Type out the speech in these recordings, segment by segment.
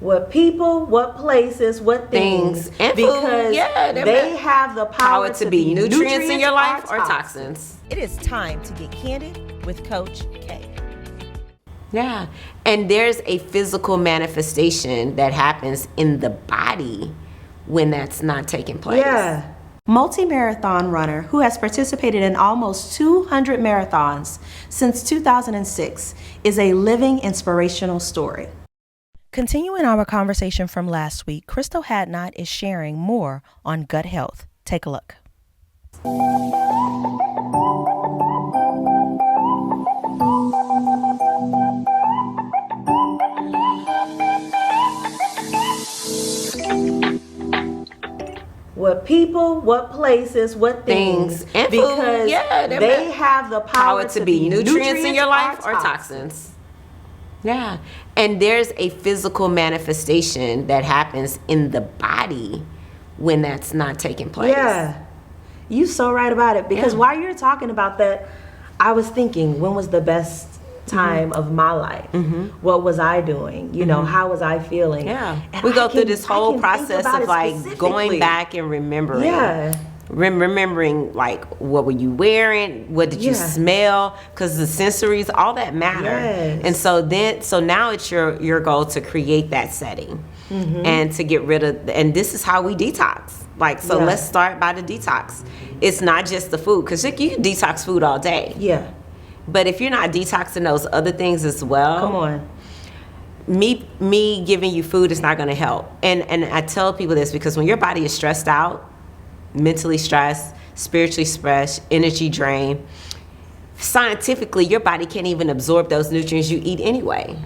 what people, what places, what things, and because food. Yeah, they have the power to be nutrients in your life or toxins. It is time to get candid with Coach K. Yeah, and there's a physical manifestation that happens in the body when that's not taking place. Yeah. Multi-marathon runner who has participated in almost 200 marathons since 2006 is a living inspirational story. Continuing our conversation from last week, Crystal Hadnott is sharing more on gut health. Take a look. What people, what places, what things, and because food. they have the power to be nutrients in your life or toxins. Yeah, and there's a physical manifestation that happens in the body when that's not taking place. Yeah, you're so right about it, because while you're talking about that, I was thinking, when was the best time of my life? What was I doing? You know, how was I feeling? Yeah, and we go through this whole process of like going back and remembering. Yeah. Remembering, like, what were you wearing, what did you smell, because the sensories, all that matter. And so now it's your goal to create that setting and to get rid of, and this is how we detox. Like, so let's start by the detox. It's not just the food, because you can detox food all day. Yeah. But if you're not detoxing those other things as well, come on. Me giving you food is not going to help. And I tell people this because when your body is stressed out, mentally stressed, spiritually stressed, energy drained, scientifically, your body can't even absorb those nutrients you eat anyway.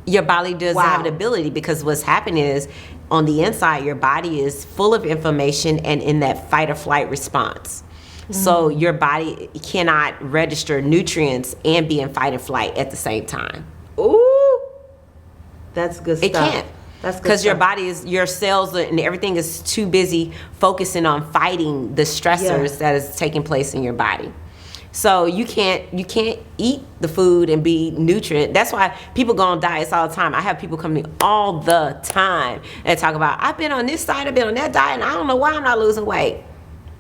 Your body doesn't have the ability, because what's happening is on the inside, your body is full of inflammation and in that fight or flight response. So your body cannot register nutrients and be in fight and flight at the same time. Ooh, that's good stuff. It can't. Because your body is, your cells and everything is too busy focusing on fighting the stressors that is taking place in your body. So you can't eat the food and be nutrient. That's why people go on diets all the time. I have people come to me all the time and talk about, I've been on this diet, I've been on that diet, and I don't know why I'm not losing weight.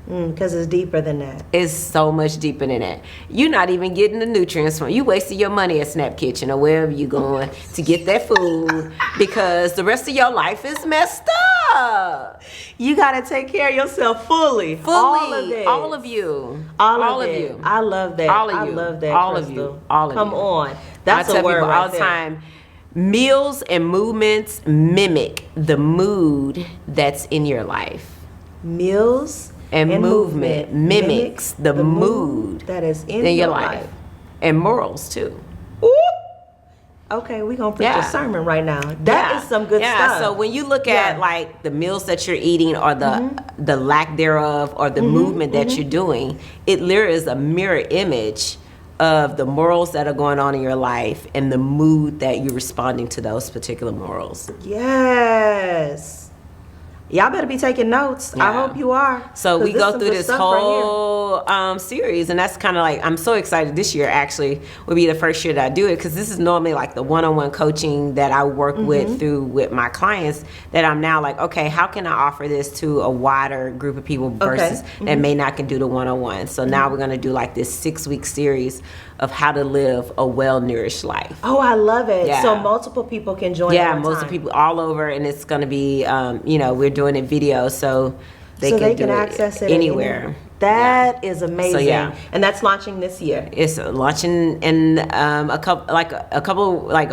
Because it's deeper than that. It's so much deeper than that. You're not even getting the nutrients from. You wasted your money at Snap Kitchen or wherever you going to get that food, because the rest of your life is messed up. You got to take care of yourself fully. All of it. All of you. All of you. I love that. All of you. I love that, all Crystal. of you. All of Come you. on. That's I tell a word people right all the there. time. Meals and movements mimic the mood that's in your life. Meals and movement mimics the mood that is in your life. And morals too. Ooh. Okay, we're going to preach a sermon right now. That is some good stuff. So when you look at like the meals that you're eating, or the lack thereof, or the movement that you're doing, it literally is a mirror image of the morals that are going on in your life and the mood that you're responding to those particular morals. Yes. Y'all better be taking notes. I hope you are. So we go through this whole series, and that's kind of like, I'm so excited. This year actually will be the first year that I do it, because this is normally like the one-on-one coaching that I work with my clients, that I'm now like, okay, how can I offer this to a wider group of people versus that may not can do the one-on-one. So now we're going to do like this 6-week series of how to live a well-nourished life. Oh, I love it. Yeah. So multiple people can join at one multiple time. people all over, and it's going to be, we're doing a video so they can access it anywhere. That is amazing. So, and that's launching this year. It's launching in a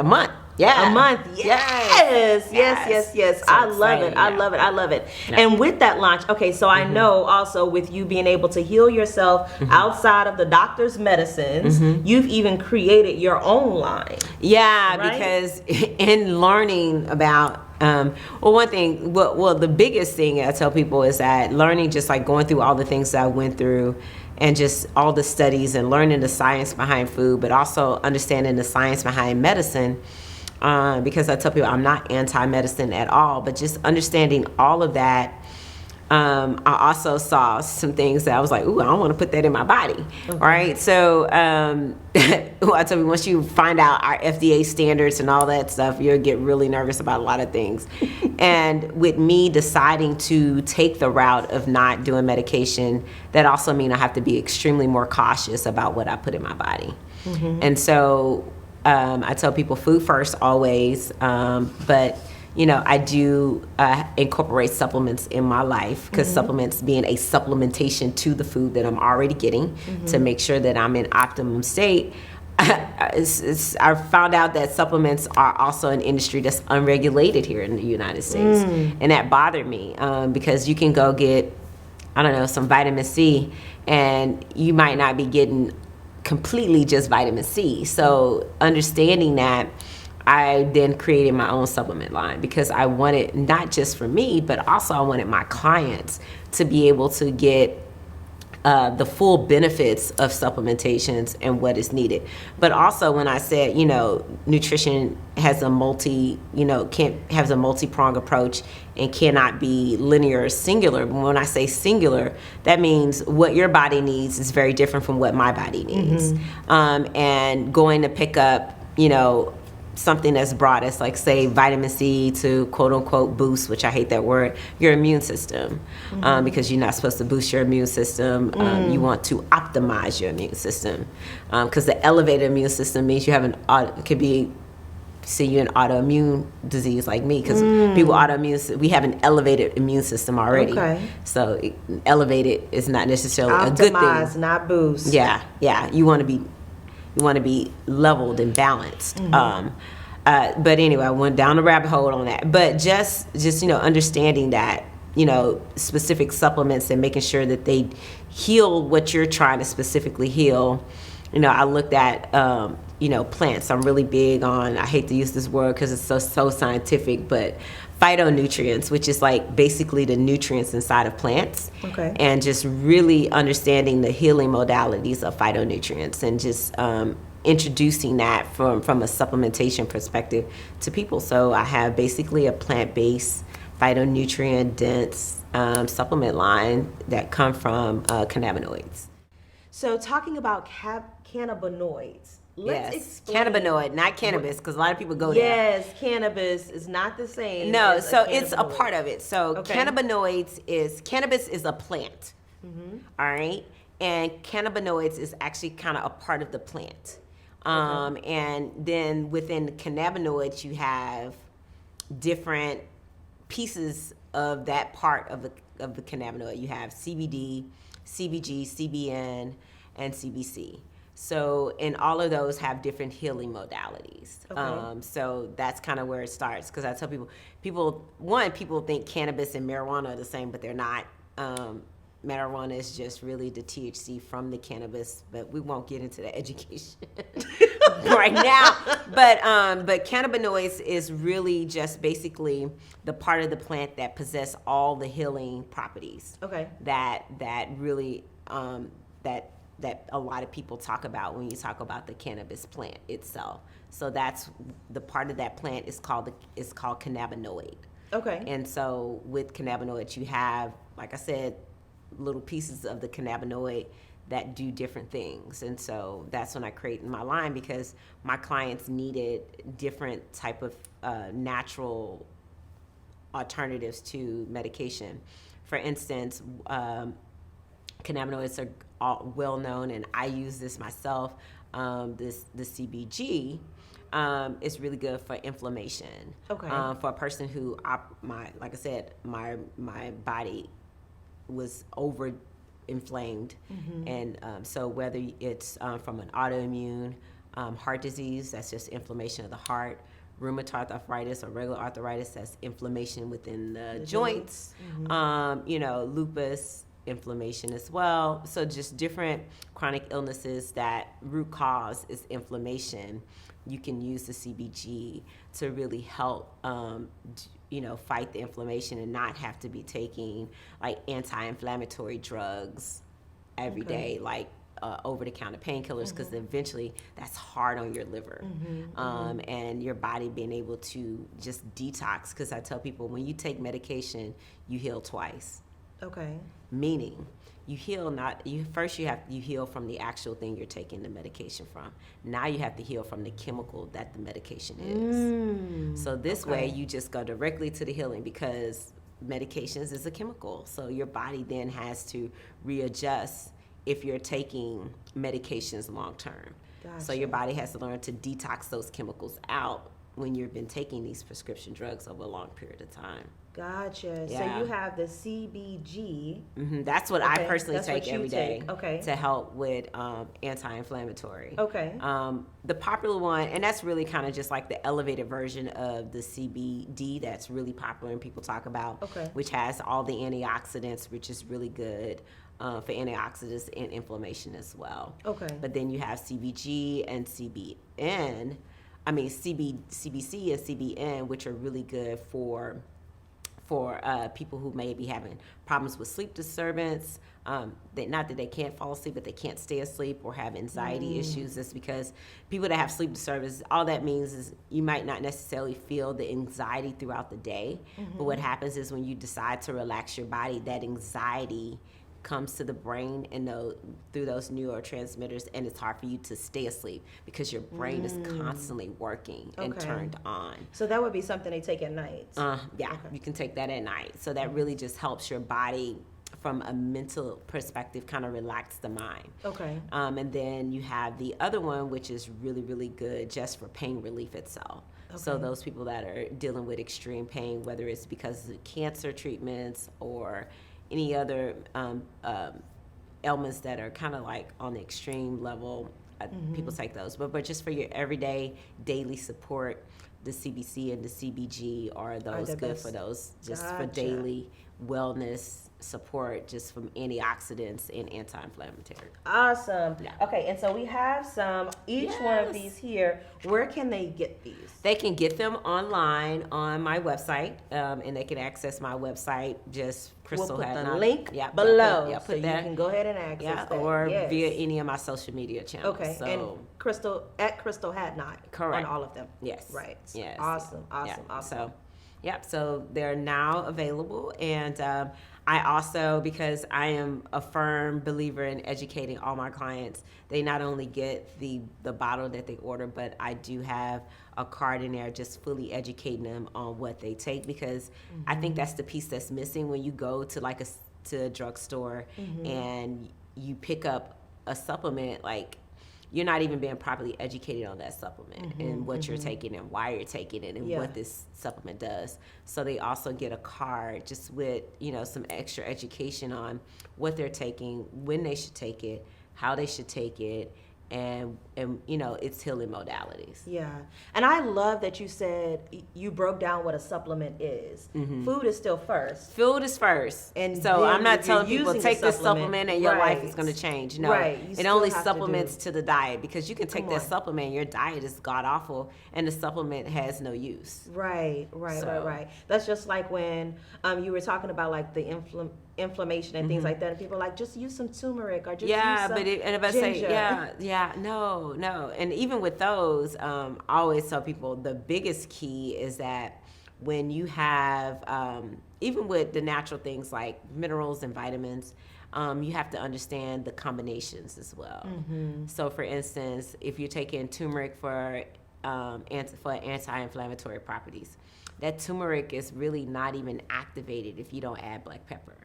month. Yeah. A month. Yes. So I love it. I love it. Yeah. And with that launch, okay, so I know also with you being able to heal yourself outside of the doctor's medicines, you've even created your own line. Yeah, right? Because in learning about the biggest thing I tell people is that learning, just like going through all the things that I went through, and just all the studies and learning the science behind food, but also understanding the science behind medicine. Because I tell people I'm not anti-medicine at all, but just understanding all of that I also saw some things that I was like, ooh, I don't want to put that in my body, right? So I tell you, once you find out our FDA standards and all that stuff, you'll get really nervous about a lot of things. And with me deciding to take the route of not doing medication, that also means I have to be extremely more cautious about what I put in my body. And so I tell people food first always, but I do incorporate supplements in my life, because supplements being a supplementation to the food that I'm already getting to make sure that I'm in optimum state. I found out that supplements are also an industry that's unregulated here in the United States. And that bothered me because you can go get, I don't know, some vitamin C, and you might not be getting completely just vitamin C. So understanding that, I then created my own supplement line, because I wanted, not just for me, but also I wanted my clients to be able to get the full benefits of supplementations and what is needed. But also when I said, nutrition has a has a multi-pronged approach and cannot be linear or singular. But when I say singular, that means what your body needs is very different from what my body needs. And going to pick up, something that's broad as, like, say, vitamin C to quote unquote boost, which I hate that word, your immune system, because you're not supposed to boost your immune system. You want to optimize your immune system, because the elevated immune system means you have could be you an autoimmune disease like me, because people we have an elevated immune system already. So elevated is not necessarily a good thing. Optimize, not boost. Yeah. You want to be leveled and balanced. But anyway, I went down the rabbit hole on that. But just understanding that, specific supplements and making sure that they heal what you're trying to specifically heal. I looked at, plants. I'm really big on, I hate to use this word because it's so scientific, but phytonutrients, which is like basically the nutrients inside of plants. And just really understanding the healing modalities of phytonutrients, and just introducing that from a supplementation perspective to people. So I have basically a plant-based, phytonutrient dense supplement line that come from cannabinoids. So talking about cannabinoids, let's explain. Cannabinoid, not cannabis, because a lot of people go there. Yes, cannabis is not the same. No, so it's a part of it. So cannabis is a plant, all right? And cannabinoids is actually kind of a part of the plant. And then within the cannabinoids, you have different pieces of that part of the cannabinoid. You have CBD, CBG, CBN, and CBC. So, and all of those have different healing modalities. So that's kind of where it starts. Because I tell people think cannabis and marijuana are the same, but they're not. Marijuana is just really the THC from the cannabis, but we won't get into the education right now. But cannabinoids is really just basically the part of the plant that possess all the healing properties. That really that a lot of people talk about when you talk about the cannabis plant itself. So that's the part of that plant is called cannabinoid. And so with cannabinoids, you have, like I said, little pieces of the cannabinoid that do different things. And so that's when I created my line, because my clients needed different type of natural alternatives to medication. For instance, cannabinoids are all well known, and I use this myself. The CBG is really good for inflammation. For a person who, like I said, my body was over inflamed, and so whether it's from an autoimmune heart disease, that's just inflammation of the heart, rheumatoid arthritis or regular arthritis, that's inflammation within the joints, lupus, inflammation as well. So just different chronic illnesses that root cause is inflammation. You can use the CBG to really help fight the inflammation and not have to be taking like anti-inflammatory drugs every day, like over-the-counter painkillers, because eventually that's hard on your liver, and your body being able to just detox. Because I tell people, when you take medication, you heal twice. Okay. Meaning, you heal you heal from the actual thing you're taking the medication from. Now you have to heal from the chemical that the medication is. So this way you just go directly to the healing, because medications is a chemical. So your body then has to readjust if you're taking medications long term. Gotcha. So your body has to learn to detox those chemicals out when you've been taking these prescription drugs over a long period of time. Gotcha. Yeah. So you have the CBG. That's what I personally That's what take you every day take. to help with anti-inflammatory. Okay. The popular one, and that's really kind of just like the elevated version of the CBD that's really popular and people talk about, which has all the antioxidants, which is really good for antioxidants and inflammation as well. Okay. But then you have CBG and CBC and CBN, which are really good for people who may be having problems with sleep disturbance, not that they can't fall asleep, but they can't stay asleep, or have anxiety issues. It's because people that have sleep disturbance, all that means is you might not necessarily feel the anxiety throughout the day, but what happens is when you decide to relax your body, that anxiety comes to the brain and through those neurotransmitters, and it's hard for you to stay asleep because your brain is constantly working and turned on. So that would be something they take at night. You can take that at night. So that really just helps your body from a mental perspective kind of relax the mind. Okay. And then you have the other one, which is really, really good just for pain relief itself. Okay. So those people that are dealing with extreme pain, whether it's because of cancer treatments or any other ailments that are kind of like on the extreme level, people take those. But just for your everyday, daily support, the CBC and the CBG are those good best for those, just for daily wellness support, just from antioxidants and anti-inflammatory. Awesome. Yeah. Okay, and so we have each one of these here. Where can they get these? They can get them online on my website, and they can access my website, just Crystal Hadnott. We'll put the link below, so you can go ahead and access that. Or via any of my social media channels. Okay, and Crystal Hadnott. Correct. On all of them. Yes. Right. Yes. Awesome. So they're now available, and I also, because I am a firm believer in educating all my clients, they not only get the bottle that they order, but I do have a card in there just fully educating them on what they take, because I think that's the piece that's missing when you go to a drugstore and you pick up a supplement, like, you're not even being properly educated on that supplement and what you're taking and why you're taking it and what this supplement does. So they also get a card just with, some extra education on what they're taking, when they should take it, how they should take it, and its healing modalities. Yeah. And I love that you said you broke down what a supplement is. Food is still first. Food is first. And so I'm not telling people take this supplement and your life is going to change. No, it only supplements to the diet, because you can take that supplement, your diet is god awful, and the supplement has no use. Right. That's just like when you were talking about like the inflammation and things like that, and people are like, just use some turmeric or just use some ginger. No. And even with those, I always tell people the biggest key is that when you have, even with the natural things like minerals and vitamins, you have to understand the combinations as well. So for instance, if you're taking turmeric for anti-inflammatory properties, that turmeric is really not even activated if you don't add black pepper.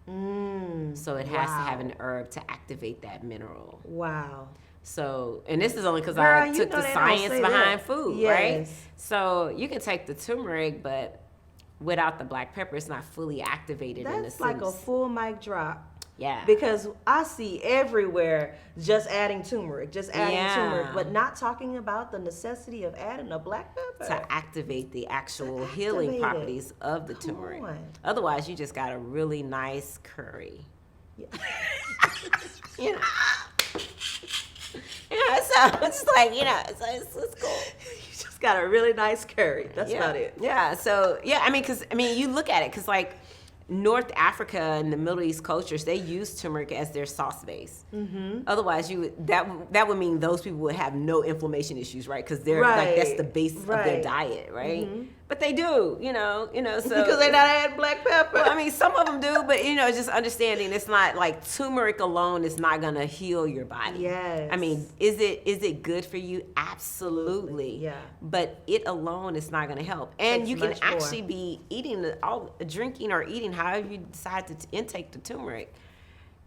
So it has to have an herb to activate that mineral. Wow. So, and this is only because I took the science behind food, right? So you can take the turmeric, but without the black pepper, it's not fully activated. That's like a full mic drop. Yeah. Because I see everywhere just adding turmeric, but not talking about the necessity of adding a black pepper to activate the actual healing properties of the turmeric. Otherwise, you just got a really nice curry. So it's like, it's cool. You just got a really nice curry. That's about it. Yeah. So, you look at it, because like North Africa and the Middle East cultures, they use turmeric as their sauce base. Otherwise, that would mean those people would have no inflammation issues, right? Because they're like, that's the base of their diet, right? But they do, so because they not add black pepper. Well, I mean, some of them do, but just understanding it's not like turmeric alone is not gonna heal your body. Yes. I mean, is it good for you? Absolutely. Yeah. But it alone is not gonna help, and you can much actually more. be drinking or eating however you decide to intake the turmeric.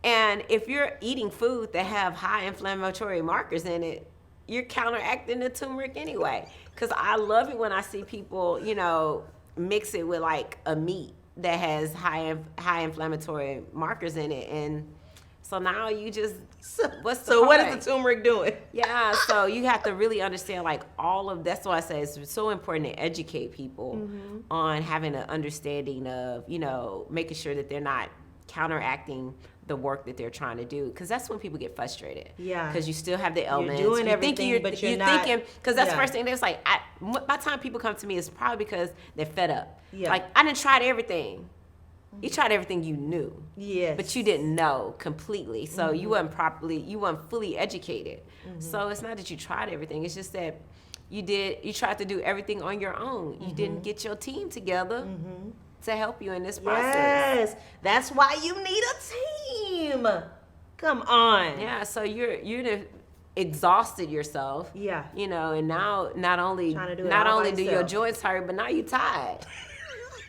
And if you're eating food that have high inflammatory markers in it, you're counteracting the turmeric anyway. Because I love it when I see people, mix it with like a meat that has high inflammatory markers in it, and so now you just what's the what point? is the turmeric doing? Yeah, so you have to really understand like all of that's why I say it's so important to educate people on having an understanding of making sure that they're not counteracting the work that they're trying to do, because that's when people get frustrated. Yeah, because you still have the elements. You're doing everything, but you're not thinking, because that's the first thing. There's like, by the time people come to me, it's probably because they're fed up. Yeah, like I didn't try everything. You tried everything you knew. Yes, but you didn't know completely, so you weren't fully educated. So it's not that you tried everything. It's just that you tried to do everything on your own. You didn't get your team together to help you in this process. Yes, that's why you need a team. Come on. Yeah, so you're exhausted yourself. Yeah. And now not only do your joints hurt, but now you're tired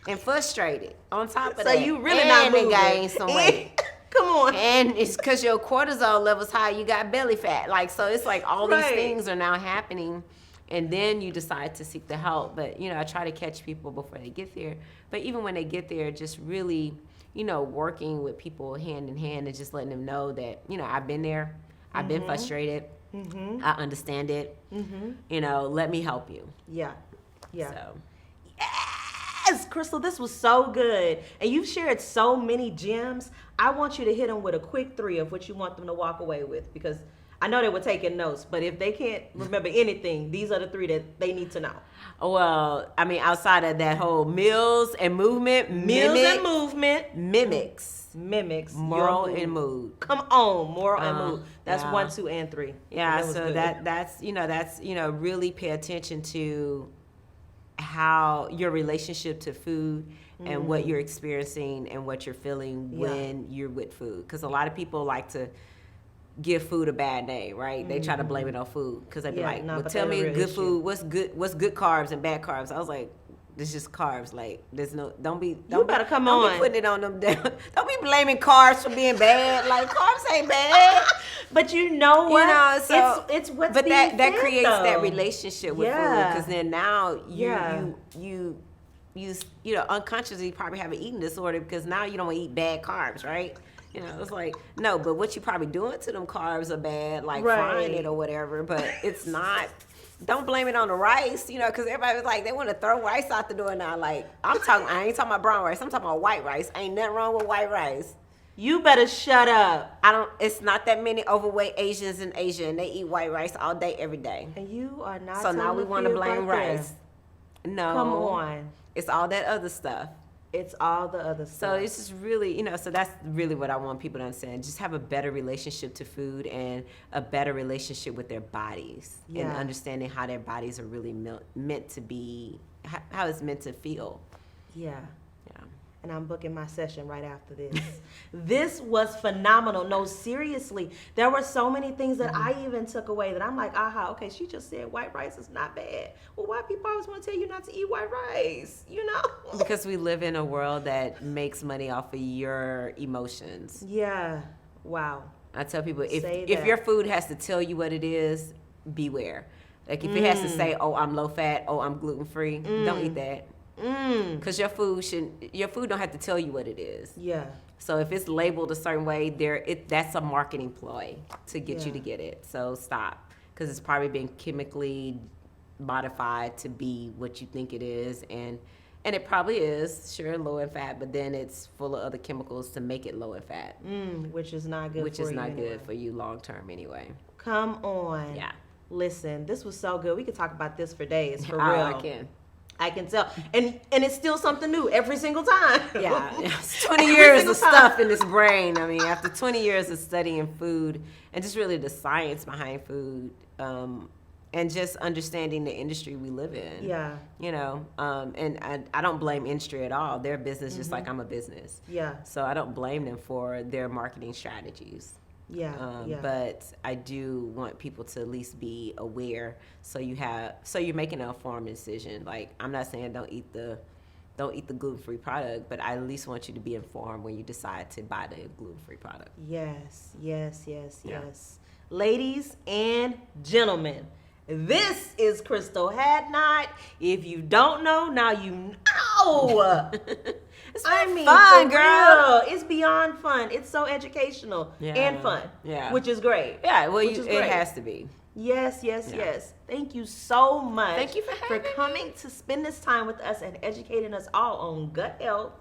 and frustrated. On top of that, so you really not moving. Gain some weight. Come on. And it's because your cortisol level's high. You got belly fat. Like, so it's like all these things are now happening. And then you decide to seek the help. But, I try to catch people before they get there. But even when they get there, just really, working with people hand in hand and just letting them know that, I've been there. I've been frustrated. I understand it. Let me help you. Yeah. Yeah. So. Yes, Crystal, this was so good. And you've shared so many gems. I want you to hit them with a quick 3 of what you want them to walk away with, because I know they were taking notes, but if they can't remember anything, these are the 3 that they need to know. Well, I mean, outside of that whole meals and movement, mimics, moral and mood. Come on, moral and mood. That's 1, 2, and 3. Yeah, so that's really pay attention to how your relationship to food and what you're experiencing and what you're feeling when you're with food. Because a lot of people like to give food a bad name, right? They try to blame it on food, because they be like, well, tell me good food. What's good carbs and bad carbs? I was like, it's just carbs. Like, there's no, don't be putting it on them down. Don't be blaming carbs for being bad. Like, carbs ain't bad. But you know what? So it's what's but being that fed, creates though. that relationship with food, because then now you unconsciously probably have an eating disorder, because now you don't want to eat bad carbs, right? It's like, no, but what you probably doing to them carbs are bad, like frying it or whatever, but it's not. Don't blame it on the rice, because everybody's like, they want to throw rice out the door now. Like, I ain't talking about brown rice. I'm talking about white rice. Ain't nothing wrong with white rice. You better shut up. It's not that many overweight Asians in Asia, and they eat white rice all day, every day. And you are not. So now we want to blame rice. No. Come on. It's all that other stuff. It's all the other stuff. So it's just really, so that's really what I want people to understand. Just have a better relationship to food and a better relationship with their bodies. And understanding how their bodies are really meant to be, how it's meant to feel. Yeah. And I'm booking my session right after this. This was phenomenal. No, seriously. There were so many things that I even took away that I'm like, okay, she just said white rice is not bad. Well, why people always want to tell you not to eat white rice, Because we live in a world that makes money off of your emotions. Yeah. Wow. I tell people, if your food has to tell you what it is, beware. Like, if it has to say, oh, I'm low fat, oh, I'm gluten free, don't eat that. Because your food don't have to tell you what it is. Yeah. So if it's labeled a certain way, that's a marketing ploy to get you to get it. So stop, because it's probably been chemically modified to be what you think it is, and it probably is, sure, low in fat, but then it's full of other chemicals to make it low in fat, which is not good. Which is not good for you long term anyway. Come on. Yeah. Listen, this was so good. We could talk about this for days, for real. I can tell. And it's still something new every single time. Yeah. It's 20 years of stuff in this brain. I mean, after 20 years of studying food and just really the science behind food, and and just understanding the industry we live in. Yeah. You know, and I don't blame industry at all. They're a business just like I'm a business. Yeah. So I don't blame them for their marketing strategies. Yeah. But I do want people to at least be aware, so you're making an informed decision. Like, I'm not saying don't eat the gluten-free product, but I at least want you to be informed when you decide to buy the gluten-free product. Yes. Ladies and gentlemen, this is Crystal Hadnott. If you don't know, now you know. It's fun, girl. Real, it's beyond fun. It's so educational and fun. Yeah. Which is great. Yeah, well, it has to be. Yes. Thank you so much. Thank you for coming to spend this time with us and educating us all on gut health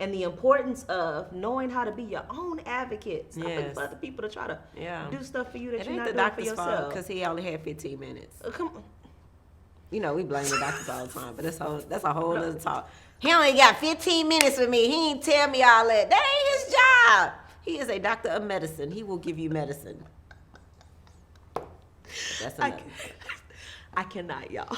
and the importance of knowing how to be your own advocate. Stop looking for other people to try to do stuff for you that you're not doing for yourself. Because he only had 15 minutes. Come on. You know, we blame the doctors all the time, but that's a whole other talk. He only got 15 minutes with me. He ain't tell me all that. That ain't his job. He is a doctor of medicine. He will give you medicine. That's enough. I cannot, y'all.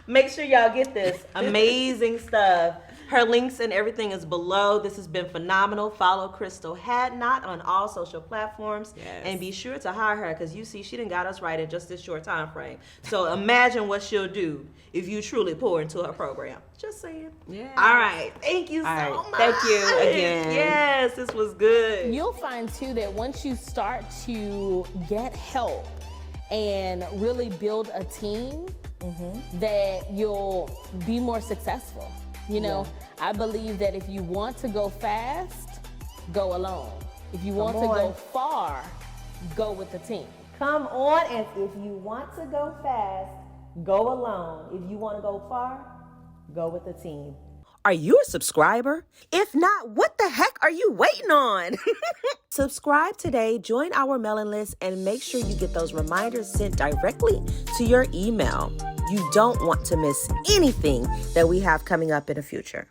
Make sure y'all get this amazing stuff. Her links and everything is below. This has been phenomenal. Follow Crystal Hadnott on all social platforms. Yes. And be sure to hire her, because you see, she done got us right in just this short time frame. So imagine what she'll do if you truly pour into her program. Just saying. Yeah. All right. Thank you so much. Thank you again. Yes, this was good. You'll find too that once you start to get help and really build a team, that you'll be more successful. You know, I believe that if you want to go fast, go alone. If you want to go far, go with the team. Come on, and if you want to go fast, go alone. If you want to go far, go with the team. Are you a subscriber? If not, what the heck are you waiting on? Subscribe today, join our mailing list, and make sure you get those reminders sent directly to your email. You don't want to miss anything that we have coming up in the future.